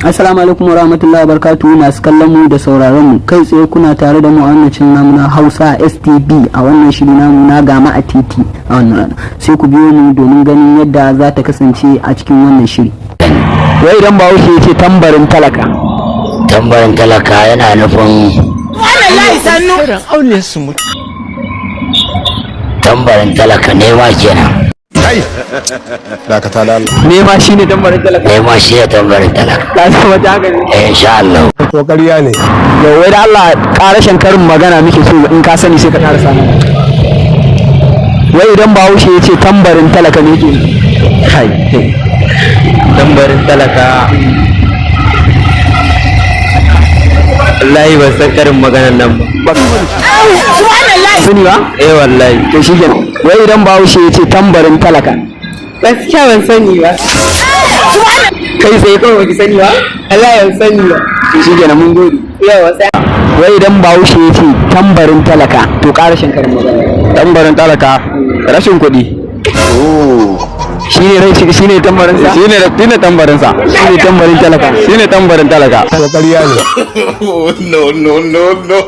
Assalamu alaikum warahmatullahi wabarakatuh, masu kallon mu da sauraron mu kai tsaye kuna tare da mu a wannan cin namu na Hausa STB a wannan shiri namu na gama a titi a wannan rana. Sai ku biyo mu domin ganin yadda za ta kasance a cikin wannan shiri. Wai idan Bahaushe ya ce tambarin talaka. Tambarin talaka yana nufin tambarin talaka ne ma kenan. dakata da Allah Nema shine tambarin talaka. Ne ma shi ne tambarin talaka. Ka san wata haka ne. Insha Allah. ko ƙarya ne Yau wai da Allah ƙarashin karin magana muke so in ka sani sai ka ƙara samu. Wai idan Bahaushe ya ce tambarin talaka ne ke. Kai, tambarin talaka wallahi ban san karin maganan nan ba. Sani ba? Wallahi To shi kenan. Wai idan Bahaushe ya ce tambarin talaka. Gaskiya ban sani ba. Kai sai kawai baki sani ba? Allah ya sani ba. To shi kenan mun gode. Yawa sai Wai idan Bahaushe ya ce tambarin talaka to ƙarashin karin magana. tambarin talaka rashin kuɗi. Shine tambarin sa? Shine tambarin sa. Shine tambarin talaka. Shine tambarin talaka. ko ƙarya ne no.